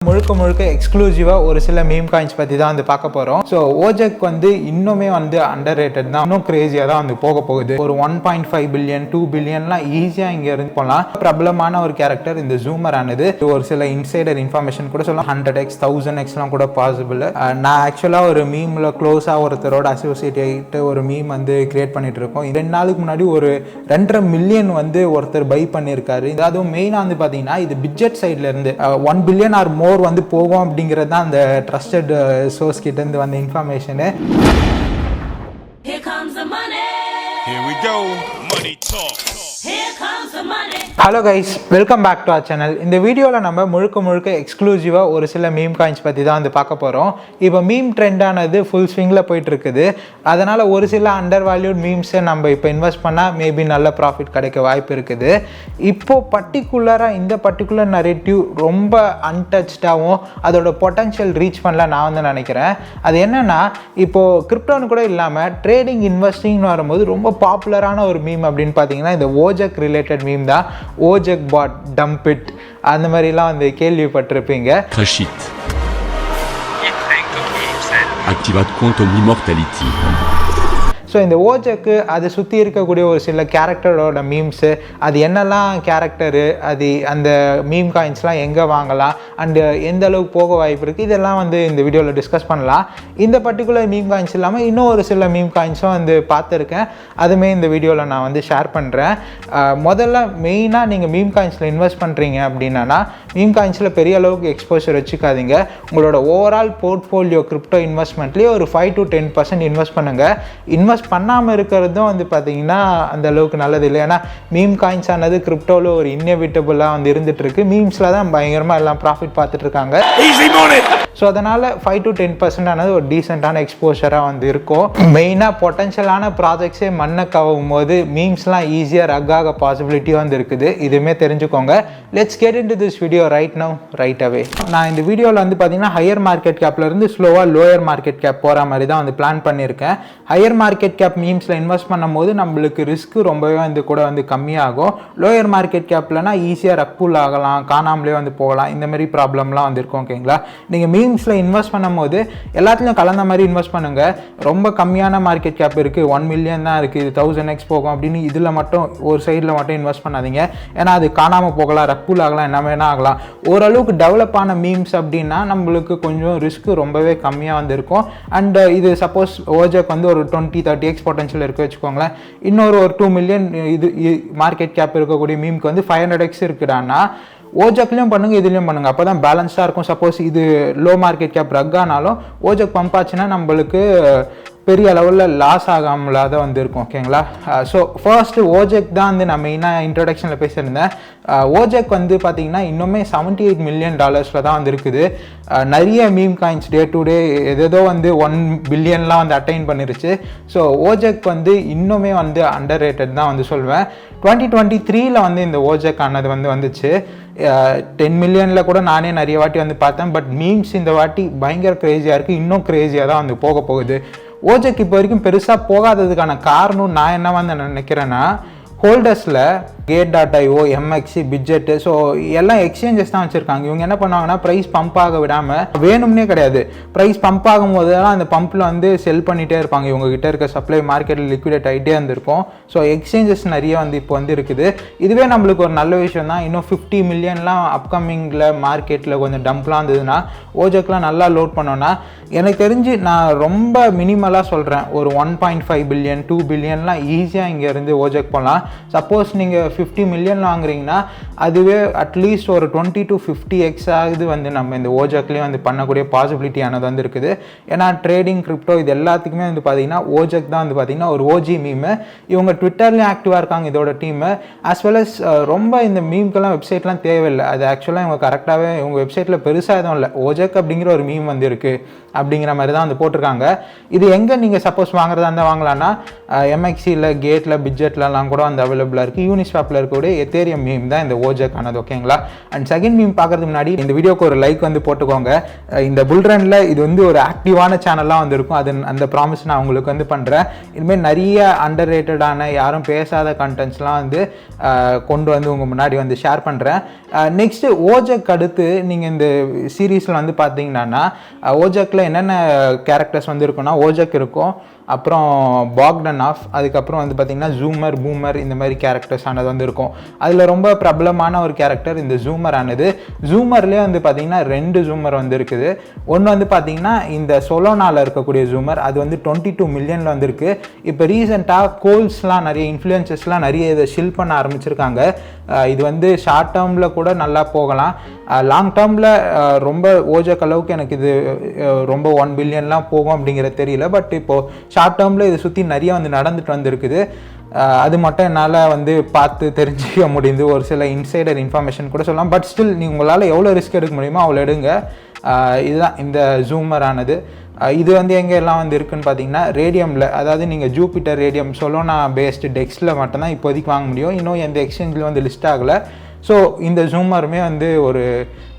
முழுக்க முழுக்க எக்ஸ்க்ளூசிவாக ஒரு சில மீம் காயின்ஸ் பற்றி தான் வந்து பார்க்க போகிறோம். ஸோ ஓஜெக் வந்து இன்னுமே வந்து அண்டர் ரேட்டட் தான், இன்னும் கிரேசியாக தான் வந்து போக போகுது. ஒரு 1.5 பில்லியன் 2 பில்லியன்லாம் ஈஸியாக இங்கே இருந்து போகலாம். பிரபலமான ஒரு கேரக்டர் இந்த ஜூமர் ஆனது. ஒரு சில இன்சைடர் இன்ஃபர்மேஷன் கூட சொல்லலாம், 100x 1000xலாம் கூட பாசிபிள். நான் ஆக்சுவலாக ஒரு மீமில் க்ளோஸாக ஒருத்தரோட அசோசியேட் ஆகிட்டு ஒரு மீம் வந்து கிரியேட் பண்ணிட்டு இருக்கோம். 2 நாளுக்கு முன்னாடி ஒரு 2.5 மில்லியன் வந்து ஒருத்தர் பை பண்ணியிருக்காரு. அதுவும் மெயினாக வந்து பார்த்தீங்கன்னா இது பிட்ஜெட் சைட்ல இருந்து 1 பில்லியன் ஆர் மோர் வந்து போகும் அப்படிங்கிறது தான் அந்த ட்ரஸ்டட் சோர்ஸ் கிட்ட இருந்து வந்த information. Here comes the money. Here we go. Money talk. Here comes the money. Hello guys, welcome back to our channel. இந்த வீடியோவில் நம்ம முழுக்க எக்ஸ்க்ளூசிவாக ஒரு சில மீம் காயின்ஸ் பற்றி தான் வந்து பார்க்க போகிறோம். இப்போ மீம் ட்ரெண்டானது ஃபுல் ஸ்விங்கில் போயிட்டு இருக்குது. அதனால் ஒரு சில அண்டர் வேல்யூட் மீம்ஸை நம்ம இப்போ இன்வெஸ்ட் பண்ணால் மேபி நல்ல ப்ராஃபிட் கிடைக்க வாய்ப்பு இருக்குது. இப்போது பர்டிகுலராக இந்த பர்டிகுலர் நரேட்டிவ் ரொம்ப அன்டச்டாகவும் அதோட பொட்டன்ஷியல் ரீச் பண்ணல நான் வந்து நினைக்கிறேன். அது என்னென்னா, இப்போது கிரிப்டோன்னு கூட இல்லாமல் ட்ரேடிங் இன்வெஸ்டிங்னு வரும்போது ரொம்ப பாப்புலரான ஒரு மீம் அப்படின்னு பார்த்தீங்கன்னா இந்த ஓஜெக் ரிலேட்டட் மீம் தான். ஓஜெக் பாட் டம்ப் இட் அந்த மாதிரிலாம் வந்து கேள்விப்பட்டிருப்பீங்க. Crashit. Activate compte Immortality. So இந்த ஓஜெக்கு அதை சுற்றி இருக்கக்கூடிய ஒரு சில கேரக்டரோட மீம்ஸு, அது என்னெல்லாம் கேரக்டரு, அது அந்த மீம் காயின்ஸ்லாம் எங்கே வாங்கலாம் அண்டு எந்த அளவுக்கு போக வாய்ப்பு இருக்குது, இதெல்லாம் வந்து இந்த வீடியோவில் டிஸ்கஸ் பண்ணலாம். இந்த பர்டிகுலர் மீம் காயின்ஸ் இல்லாமல் இன்னும் ஒரு சில மீம் காயின்ஸும் வந்து பார்த்துருக்கேன். அதுவுமே இந்த வீடியோவில் நான் வந்து ஷேர் பண்ணுறேன். முதல்ல மெயினாக நீங்கள் மீம் காயின்ஸில் இன்வெஸ்ட் பண்ணுறீங்க அப்படின்னா மீம் காயின்ஸில் பெரிய அளவுக்கு எக்ஸ்போஷர் வச்சுக்காதீங்க. உங்களோட ஓவரால் போர்ட்ஃபோலியோ கிரிப்டோ இன்வெஸ்ட்மெண்ட்லேயே ஒரு 5 to 10% இன்வெஸ்ட் பண்ணுங்கள். இன்வெஸ்ட் பண்ணாமல் இருக்கிறதும் வந்து பார்த்தீங்கன்னா அந்த அளவுக்கு நல்லது இல்லை. ஏன்னா மீம் காயின்ஸ் ஆனது கிரிப்டோவில் ஒரு இன்னெவிட்டபுளாக வந்து இருந்துட்டு இருக்கு. மீம்ஸில் தான் பயங்கரமாக எல்லாம் ப்ராஃபிட் பார்த்துட்டு இருக்காங்க. ஸோ அதனால் 5 to 10% ஆனது ஒரு டீசெண்டான எக்ஸ்போஷராக வந்து இருக்கும். மெயினாக பொட்டன்ஷியலான ப்ராஜெக்ட்ஸே மண்ணை கவும் போது மீம்ஸ்லாம் ஈஸியாக ரக்காக பாசிபிலிட்டி வந்து இருக்குது. இதுவுமே தெரிஞ்சுக்கோங்க. Let's get into this video right now right away. நான் இந்த வீடியோவில் வந்து பார்த்தீங்கன்னா ஹையர் மார்க்கெட் கேப்லேருந்து ஸ்லோவாக லோயர் மார்க்கெட் கேப் போகிற மாதிரி தான் வந்து பிளான் பண்ணியிருக்கேன். ஹையர் மார்க்கெட் கேப் மீம்ஸில் இன்வெஸ்ட் பண்ணும்போது நம்மளுக்கு ரிஸ்க் ரொம்பவே வந்து கூட வந்து கம்மியாகும். லோயர் மார்க்கெட் கேப்லனா ஈஸியாக ரக்குல் ஆகலாம், காணாமலே வந்து போகலாம். இந்த மாதிரி ப்ராப்ளம்லாம் வந்து இருக்கும். ஓகேங்களா, நீங்கள் மீம்ஸில் இன்வெஸ்ட் பண்ணும்போது எல்லாத்துலையும் கலந்த மாதிரி இன்வெஸ்ட் பண்ணுங்கள். ரொம்ப கம்மியான மார்க்கெட் கேப் இருக்குது, 1 மில்லியன் தான் இருக்குது, இது 1000x போகும் அப்படின்னு இதில் மட்டும் ஒரு சைடில் மட்டும் இன்வெஸ்ட் பண்ணாதீங்க. ஏன்னா அது காணாமல் போகலாம், ரக்குல் ஆகலாம், என்ன வேணா ஆகலாம். ஓரளவுக்கு டெவலப் ஆன மீம்ஸ் அப்படின்னா நம்மளுக்கு கொஞ்சம் ரிஸ்க் ரொம்பவே கம்மியாக வந்து இருக்கும். அண்ட் இது சப்போஸ் ஓஜெக் வந்து ஒரு 20-30x பொட்டன்ஷியல் இருக்குது வச்சுக்கோங்களேன். இன்னொரு 2 மில்லியன் இது மார்க்கெட் கேப் இருக்கக்கூடிய மீமுக்கு வந்து 500x இருக்குடான்னா ஓஜெக்லையும் பண்ணுங்கள், இதுலேயும் பண்ணுங்கள். அப்போ தான் பேலன்ஸாக இருக்கும். சப்போஸ் இது லோ மார்க்கெட் கேப் ரக்கானாலும் ஓஜெக் பம்ப் ஆச்சுன்னா நம்மளுக்கு பெரிய அளவில் லாஸ் ஆகாமலாக தான் வந்து இருக்கும். ஓகேங்களா, ஸோ ஃபர்ஸ்ட்டு ஓஜெக் தான் வந்து நான் மெயினாக இன்ட்ரடக்ஷனில் பேசியிருந்தேன். ஓஜெக் வந்து பார்த்திங்கன்னா இன்னுமே $78 மில்லியன் தான் வந்து இருக்குது. நிறைய meme coins day to day ஏதோ வந்து 1 பில்லியன்லாம் வந்து அட்டைன் பண்ணிருச்சு. ஸோ ஓஜெக் வந்து இன்னுமே வந்து அண்டர் ரேட்டட் தான் வந்து சொல்வேன். 2023 வந்து இந்த ஓஜெக் ஆனது வந்து வந்துச்சு. 10 மில்லியனில் கூட நானே நிறைய வாட்டி வந்து பார்த்தேன். பட் மீம்ஸ் இந்த வாட்டி பயங்கர க்ரேஸியாக இருக்குது, இன்னும் க்ரேஸியாக தான் வந்து போக போகுது. ஓஜெக் இப்போ வரைக்கும் பெருசாக போகாததுக்கான காரணம் நான் என்ன வந்து நினைக்கிறேன்னா, ஹோல்டர்ஸில் Gate.io, MX, பிட்ஜெட்டு, ஸோ எல்லாம் எக்ஸ்சேஞ்சஸ் தான் வச்சுருக்காங்க. இவங்க என்ன பண்ணுவாங்கன்னா ப்ரைஸ் பம்ப் ஆக விடாமல், வேணும்னே கிடையாது, ப்ரைஸ் பம்ப் ஆகும் போதெல்லாம் அந்த பம்பில் வந்து செல் பண்ணிகிட்டே இருப்பாங்க. இவங்க கிட்ட இருக்க சப்ளை மார்க்கெட்டில் லிக்விடேட் ஆகிட்டே இருந்திருக்கும். ஸோ எக்ஸ்சேஞ்சஸ் நிறைய வந்து இப்போ வந்து இருக்குது. இதுவே நம்மளுக்கு ஒரு நல்ல விஷயம் தான். இன்னும் 50 மில்லியன்லாம் அப்கமிங்கில் மார்க்கெட்டில் கொஞ்சம் டம்ப்லாம் இருந்ததுன்னா ஓஜெக்லாம் நல்லா லோட் பண்ணோன்னா, எனக்கு தெரிஞ்சு நான் ரொம்ப மினிமலாக சொல்கிறேன், ஒரு 1.5 பில்லியன் 2 பில்லியன்லாம் ஈஸியாக இங்கேருந்து ஓஜெக் போகலாம். சப்போஸ் நீங்கள் 50 மில்லியன் வாங்குறீங்கன்னா அதுவே அட்லீஸ்ட் ஒரு 20 to 50x ஆகுது வந்து நம்ம இந்த ஓஜெக்லேயும் வந்து பண்ணக்கூடிய பாசிபிலிட்டியானது வந்து இருக்குது. ஏன்னா ட்ரேடிங் கிரிப்டோ இது எல்லாத்துக்குமே வந்து பார்த்தீங்கன்னா ஓஜெக் தான் வந்து பார்த்தீங்கன்னா ஒரு ஓஜி மீமு. இவங்க ட்விட்டர்லேயும் ஆக்டிவாக இருக்காங்க இதோட டீமு. ஆஸ் வெல் அஸ் ரொம்ப இந்த மீம்க்கெல்லாம் வெப்சைட்லாம் தேவையில்லை. அது ஆக்சுவலாக இவங்க கரெக்டாகவே இவங்க வெப்சைட்டில் பெருசாக எதுவும் இல்லை, ஓஜெக் அப்படிங்கிற ஒரு மீம் வந்து இருக்குது அப்படிங்கிற மாதிரி தான் வந்து போட்டிருக்காங்க. இது எங்கே நீங்கள் சப்போஸ் வாங்குறதா இருந்தால் வாங்கலான்னா MXயில், கேட்டில், பிட்ஜெட்லலாம் கூட வந்து அவைலபிளாக இருக்குது. யூனிஸ்வாப்பில் இருக்கக்கூடிய எத்தேரியம் மீம் தான் இந்த ஓஜக் ஆனது. ஓகேங்களா? அண்ட் செகண்ட் மீம் பார்க்கறதுக்கு முன்னாடி இந்த வீடியோக்கு ஒரு லைக் வந்து போட்டுக்கோங்க. இந்த புல்ரனில் இது வந்து ஒரு ஆக்டிவான சேனலாக வந்து இருக்கும். அது அந்த ப்ராமிஸ் நான் உங்களுக்கு வந்து பண்ணுறேன். இனிமேல் நிறைய அண்டர் ரேட்டடான யாரும் பேசாத கண்டென்ட்ஸ்லாம் வந்து கொண்டு வந்து உங்கள் முன்னாடி வந்து ஷேர் பண்ணுறேன். நெக்ஸ்ட்டு ஓஜக் அடுத்து நீங்கள் இந்த சீரீஸில் வந்து பார்த்தீங்கன்னா ஓஜக்கில் என்னென்ன கேரக்டர்ஸ் வந்து இருக்குன்னா ஓஜக் இருக்கும், அப்புறம் பாக்டனாஃப், அதுக்கப்புறம் வந்து பார்த்திங்கன்னா ஜூமர், பூமர், இந்த மாதிரி கேரக்டர்ஸ் ஆனது வந்து இருக்கும். அதில் ரொம்ப பிரபலமான ஒரு கேரக்டர் இந்த ஜூமர் ஆனது. ஜூமர்லேயே வந்து பார்த்திங்கன்னா 2 ஜூமர் வந்து இருக்குது. ஒன்று வந்து பார்த்திங்கன்னா இந்த சொலோனாவில் இருக்கக்கூடிய ஜூமர், அது வந்து 22 மில்லியனில் வந்துருக்கு. இப்போ ரீசெண்டாக கோல்ஸ்லாம் நிறைய இன்ஃப்ளூயன்சஸ்லாம் நிறைய இதை ஷில் பண்ண ஆரம்பிச்சிருக்காங்க. இது வந்து ஷார்ட் டேர்மில் கூட நல்லா போகலாம். லாங் டேர்மில் ரொம்ப ஓஜக் அளவுக்கு எனக்கு இது ரொம்ப 1 பில்லியன்லாம் போகும் அப்படிங்கிறது தெரியல. பட் இப்போது ஷார்ட் டேர்மில் இதை சுற்றி நிறைய வந்து நடந்துட்டு வந்துருக்குது. அது மட்டும் என்னால் வந்து பார்த்து தெரிஞ்சிக்க முடியுது. ஒரு சில இன்சைடர் இன்ஃபர்மேஷன் கூட சொல்லலாம். பட் ஸ்டில் உங்களால் எவ்வளோ ரிஸ்க் எடுக்க முடியுமோ அவ்வளோ எடுங்க. இதுதான் இந்த ஜூமர் ஆனது. இது வந்து எங்கெல்லாம் வந்து இருக்குன்னு பார்த்தீங்கன்னா ரேடியமில், அதாவது நீங்கள் ஜூபிட்டர், ரேடியம், சொலோனா பேஸ்டு டெக்ஸில் மட்டும்தான் இப்போதைக்கு வாங்க முடியும். இன்னும் எந்த எக்ஸ்சேஞ்சில் வந்து லிஸ்ட் ஆகலை. ஸோ இந்த ஜூமருமே வந்து ஒரு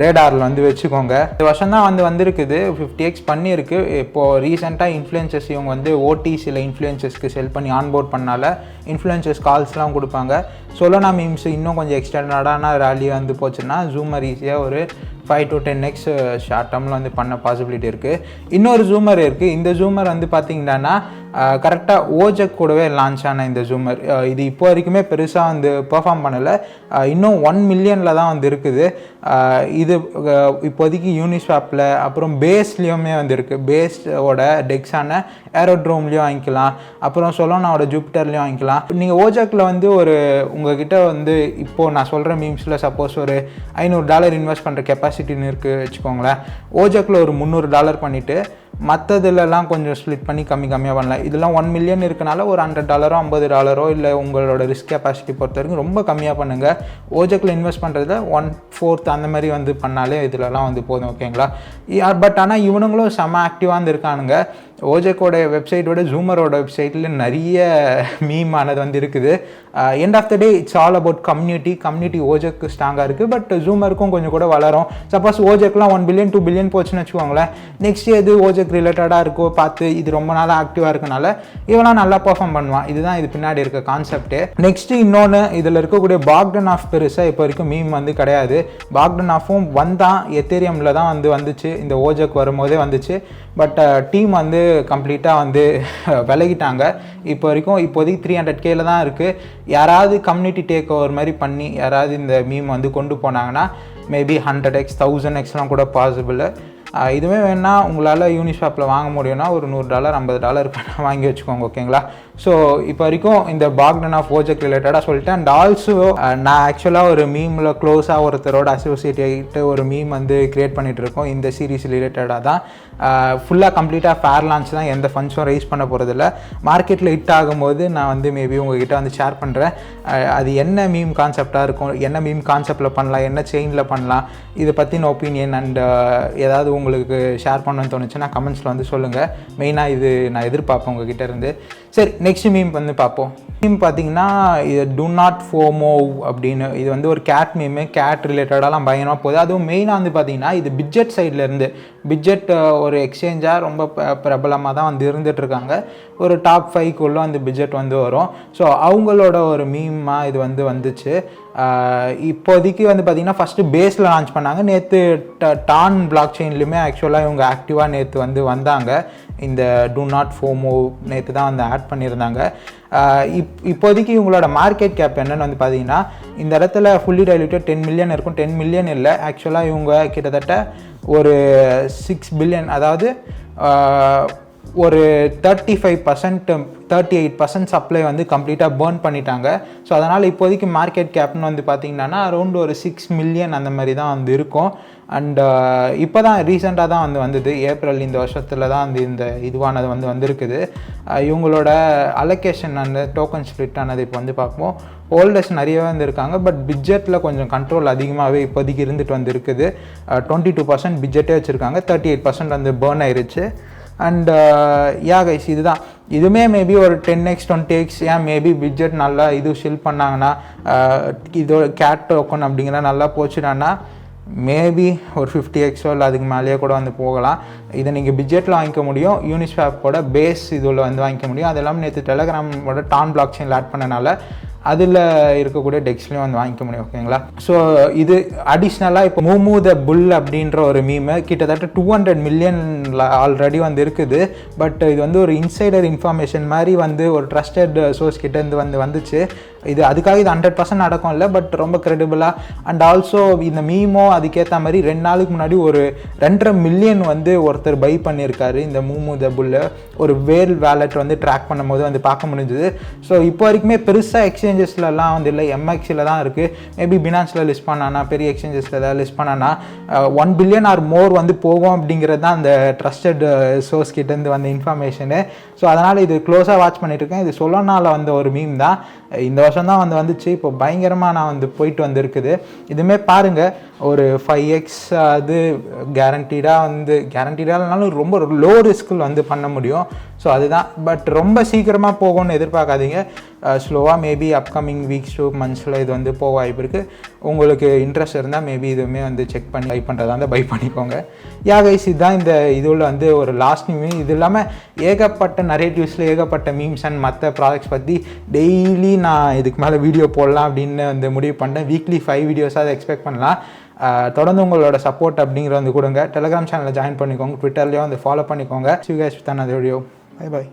ரேடாரில் வந்து வச்சுக்கோங்க. இந்த வருஷம் தான் வந்து வந்திருக்குது, 50x பண்ணியிருக்கு. இப்போது ரீசெண்டாக இன்ஃப்ளூயன்சஸ் இவங்க வந்து ஓடி சில இன்ஃப்ளூயன்சஸ்க்கு செல் பண்ணி ஆன்போர்ட் பண்ணால இன்ஃப்ளூயன்சஸ் கால்ஸ்லாம் கொடுப்பாங்க. சொலோனா மீம்ஸ் இன்னும் கொஞ்சம் எக்ஸ்டெண்டடான ரேலி வந்து போச்சுன்னா ஜூமர் ஈஸியாக ஒரு 5 to 10x ஷார்ட் டேர்மில் வந்து பண்ண பாசிபிலிட்டி இருக்குது. இன்னொரு ஜூமர் இருக்குது. இந்த ஜூமர் வந்து பார்த்திங்கன்னா கரெக்டாக ஓஜக் கூடவே லான்ச் ஆன இந்த ஜூமர் இது இப்போ வரைக்குமே பெருசாக வந்து பெர்ஃபார்ம் பண்ணலை. இன்னும் 1 மில்லியனில் தான் வந்து இருக்குது. இது இப்போதைக்கு யூனிஸ்வாப்பில் அப்புறம் பேஸ்லேயுமே வந்து இருக்குது. பேஸோட டெக்ஸான ஏரோட்ரோம்லேயும் வாங்கிக்கலாம், அப்புறம் சொலோனாவோட ஜூபிட்டர்லேயும் வாங்கிக்கலாம். நீங்கள் ஓஜக்கில் வந்து ஒரு உங்ககிட்ட வந்து இப்போது நான் சொல்கிற மீம்ஸில் சப்போஸ் ஒரு $500 இன்வெஸ்ட் பண்ணுற கெப்பாசிட்டின்னு இருக்குது வச்சுக்கோங்களேன். ஓஜக்கில் ஒரு $300 பண்ணிவிட்டு மற்றதுலலாம் கொஞ்சம் ஸ்ப்ளிட் பண்ணி கம்மியாக பண்ணலாம். இதெல்லாம் 1 மில்லியன் இருக்கனால ஒரு $100 $50 இல்லை உங்களோட ரிஸ்க் கெப்பாசிட்டி பொறுத்த வரைக்கும் ரொம்ப கம்மியாக பண்ணுங்கள். ஓஜக்கில் இன்வெஸ்ட் பண்ணுறதுல 1/4 அந்த மாதிரி வந்து பண்ணாலே இதிலலாம் வந்து போதும். ஓகேங்களா? பட் ஆனால் இவனுங்களும் செம்ம ஆக்டிவாக வந்து இருக்கானுங்க. ஓஜக்கோட வெப்சைட்டோட ஜூமரோட வெப்சைட்டில் நிறைய மீம் ஆனது வந்து இருக்குது. End of the day it's all about community ஓஜக்கு ஸ்ட்ராங்காக இருக்குது. பட் ஜூமருக்கும் கொஞ்சம் கூட வளரும். சப்போஸ் ஓஜக்லாம் 1 பில்லியன் 2 பில்லியன் போச்சுன்னு வச்சுக்கோங்களேன், நெக்ஸ்ட் எது ஓஜக் ரிலேட்டடாக இருக்கோ பார்த்து இது ரொம்ப நாளாக ஆக்டிவாக இருக்கனால இவெல்லாம் நல்லா பர்ஃபார்ம் பண்ணுவான். இதுதான் இது பின்னாடி இருக்க கான்செப்ட்டு. நெக்ஸ்ட்டு இன்னொன்று, இதில் இருக்கக்கூடிய பாக்டனாஃப் பெருசாக இப்போ வரைக்கும் மீம் வந்து கிடையாது. பாக்டனாஃபும் வந்தான் எத்தேரியமில் தான் வந்து வந்துச்சு, இந்த ஓஜக் வரும்போதே வந்துச்சு. பட் டீம் வந்து கம்ப்ளீட்டாக வந்து விலகிட்டாங்க. இப்போ வரைக்கும் இப்போதைக்கு 300Kல தான் இருக்குது. யாராவது கம்யூனிட்டி டேக் ஓவர் மாதிரி பண்ணி யாராவது இந்த மீம் வந்து கொண்டு போனாங்கன்னா மேபி 100x 1000xலாம் கூட பாசிபிள். இதுவே வேணால் உங்களால் யூனிஷாப்பில் வாங்க முடியும்னா ஒரு $100 $50 வாங்கி வச்சுக்கோங்க. ஓகேங்களா? ஸோ இப்போ வரைக்கும் இந்த பாக்டனாஃப் ஓஜக் ரிலேட்டடாக சொல்லிட்டேன். அண்ட் ஆல்சோ நான் ஆக்சுவலாக ஒரு மீமில் க்ளோஸாக ஒருத்தரோட அசோசியேட் ஆகிட்டு ஒரு மீம் வந்து க்ரியேட் பண்ணிகிட்டு இருக்கோம். இந்த சீரீஸ் ரிலேட்டடாக தான் ஃபுல்லாக கம்ப்ளீட்டாக ஃபேர் லான்ச் தான், எந்த ஃபண்ட்ஸும் ரைஸ் பண்ண போகிறதில்ல. மார்க்கெட்டில் ஹிட் ஆகும்போது நான் வந்து மேபி உங்ககிட்ட வந்து ஷேர் பண்ணுறேன். அது என்ன மீம் கான்செப்டாக இருக்கும், என்ன மீம் கான்செப்டில் பண்ணலாம், என்ன செயினில் பண்ணலாம், இதை பற்றின ஒப்பீனியன் அண்ட் ஏதாவது உங்களுக்கு ஷேர் பண்ணணும்னு தோணுச்சுன்னா கமெண்ட்ஸில் வந்து சொல்லுங்கள். மெயினாக இது நான் எதிர்பார்ப்பேன் உங்ககிட்ட இருந்து. சரி, நெக்ஸ்ட் மீம் வந்து பார்ப்போம். மீம் பார்த்தீங்கன்னா இது டூ நாட் ஃபோமோ அப்படின்னு, இது வந்து ஒரு கேட் மீமு. கேட் ரிலேட்டடாலாம் பயங்கரமாக போகுது. அதுவும் மெயினாக வந்து பார்த்தீங்கன்னா இது பிட்ஜெட் சைட்லேருந்து, பிட்ஜெட் ஒரு எக்ஸ்சேஞ்சாக ரொம்ப பிரபலமாக தான் வந்து இருந்துகிட்ருக்காங்க. ஒரு டாப் 5க்குள்ளே அந்த பிட்ஜெட் வந்து வரும். ஸோ அவங்களோட ஒரு மீமாக இது வந்து வந்துச்சு. இப்போதைக்கு வந்து பார்த்திங்கன்னா ஃபஸ்ட்டு பேஸில் லான்ச் பண்ணாங்க. நேற்று டான் பிளாக் செயின்லையுமே ஆக்சுவலாக இவங்க ஆக்டிவாக நேற்று வந்து வந்தாங்க. இந்த டூ நாட் ஃபோமோ நேற்று தான் வந்து ஆட் பண்ணியிருந்தாங்க. இப்போதைக்கு இவங்களோட மார்க்கெட் கேப் என்னென்னு வந்து பார்த்தீங்கன்னா இந்த இடத்துல ஃபுல்லி டைல்யூட்டட் 10 மில்லியன் இருக்கும். 10 மில்லியன் இல்லை, ஆக்சுவலாக இவங்க கிட்டத்தட்ட ஒரு 6 பில்லியன், அதாவது ஒரு 38% சப்ளை வந்து கம்ப்ளீட்டாக பேர்ன் பண்ணிட்டாங்க. ஸோ அதனால் இப்போதைக்கு மார்க்கெட் கேப்னு வந்து பார்த்திங்கன்னா அரௌண்ட் ஒரு 6 மில்லியன் அந்த மாதிரி தான் வந்து இருக்கும். அண்ட் இப்போ தான் ரீசெண்டாக தான் வந்து வந்தது, ஏப்ரல் இந்த வருஷத்தில் தான் வந்து இந்த இதுவானது வந்து வந்திருக்குது. இவங்களோட அலோகேஷன் அந்த டோக்கன் ஸ்ப்ளிட் ஆனது இப்போ வந்து பார்ப்போம். ஹோல்டர்ஸ் நிறையவே வந்து இருக்காங்க. பட் பிட்ஜெட்டில் கொஞ்சம் கண்ட்ரோல் அதிகமாகவே இப்போதைக்கு இருந்துட்டு வந்து இருக்குது. 22% பிட்ஜெட்டே வச்சுருக்காங்க, 38% வந்து பேர்ன் ஆயிருச்சு. அண்ட் யா கைஸ் இதுதான். இதுவுமே மேபி ஒரு 10x 20x ஏன் மேபி பட்ஜெட் நல்லா இது ஷில் பண்ணாங்கன்னா இதோட கேட் டோக்கன் அப்படிங்கிற நல்லா போச்சுடான்னா மேபி ஒரு 50x இல்லை அதுக்கு மேலேயே கூட வந்து போகலாம். இதை நீங்கள் பட்ஜெட்டில் வாங்கிக்க முடியும். யூனிஸ்வாப்போட பேஸ் இதில் வந்து வாங்கிக்க முடியும். அது எல்லாமே நேற்று டெலகிராமோட டான் பிளாக் செயினில் ஆட் பண்ணனால அதில் இருக்கக்கூடிய டெக்ஸ்ட்லேயும் வந்து வாங்கிக்க முடியும். ஓகேங்களா? ஸோ இது அடிஷ்னலாக இப்போ மூமு த புல் அப்படின்ற ஒரு மீமை கிட்டத்தட்ட 200 மில்லியன் ஆல்ரெடி வந்து இருக்குது. பட் இது வந்து ஒரு இன்சைடர் இன்ஃபர்மேஷன் மாதிரி வந்து ஒரு ட்ரஸ்டட் சோர்ஸ் கிட்டேருந்து வந்துச்சு. இது அதுக்காக இது 100% நடக்கும் இல்லை, பட் ரொம்ப க்ரெடிபிளாக. அண்ட் ஆல்சோ இந்த மீமோ அதுக்கேற்ற மாதிரி 2 நாளுக்கு முன்னாடி ஒரு 2.5 மில்லியன் வந்து ஒருத்தர் பை பண்ணியிருக்காரு இந்த மூமு த புல்லை. ஒரு வேல் வேலெட் வந்து ட்ராக் பண்ணும்போது வந்து பார்க்க முடிஞ்சுது. ஸோ இப்போ வரைக்குமே பெருசாக எக்ஸ்சேஞ்சஸ்லாம் வந்து இல்லை, எம்எக்ஸில் தான் இருக்குது. மேபி பினான்ஸில் லிஸ்ட் பண்ணானா, பெரிய எக்ஸ்சேஞ்சஸில் ஏதாவது லிஸ்ட் பண்ணானா 1 பில்லியன் ஆர் மோர் வந்து போகும் அப்படிங்கிறது தான் அந்த ட்ரஸ்டட் சோர்ஸ் கிட்டேருந்து வந்த இன்ஃபர்மேஷனு. ஸோ அதனால் இது க்ளோஸாக வாட்ச் பண்ணிட்டு இருக்கேன். இது சொல்லனால வந்த ஒரு மீம் தான். இந்த வருஷம் தான் வந்துச்சு. இப்போ பயங்கரமாக நான் வந்து போயிட்டு வந்துருக்குது. இதுவுமே பாருங்கள் ஒரு 5x அது கேரண்டீடானாலும் ரொம்ப லோ ரிஸ்கில் வந்து பண்ண முடியும். ஸோ அதுதான். பட் ரொம்ப சீக்கிரமாக போகும்னு எதிர்பார்க்காதீங்க. ஸ்லோவாக மேபி அப்கமிங் வீக்ஸ் டு மந்த்ஸில் இது வந்து போக வாய்ப்பு இருக்குது. உங்களுக்கு இன்ட்ரெஸ்ட் இருந்தால் மேபி இதுவுமே வந்து செக் பண்ணி பை பண்ணுறதா இருந்தால் பை பண்ணிக்கோங்க. யா கைஸ் இதுதான் இந்த இதில் வந்து ஒரு லாஸ்ட் மீம். இது இல்லாமல் ஏகப்பட்ட நரேட்டிவ்ஸில் ஏகப்பட்ட மீம்ஸ் அண்ட் மற்ற ப்ராடக்ட்ஸ் பற்றி டெய்லி நான் இதுக்கு மேலே வீடியோ போடலாம் அப்படின்னு வந்து முடிவு பண்ணேன். வீக்லி 5 வீடியோஸாக அதை எக்ஸ்பெக்ட் பண்ணலாம். தொடர்ந்து உங்களோட சப்போர்ட் அப்படிங்கிற வந்து கொடுங்க. டெலிகிராம் சேனலில் ஜாயின் பண்ணிக்கோங்க. ட்விட்டர்லேயும் வந்து ஃபாலோ பண்ணிக்கோங்க. See you guys with another video. Bye bye.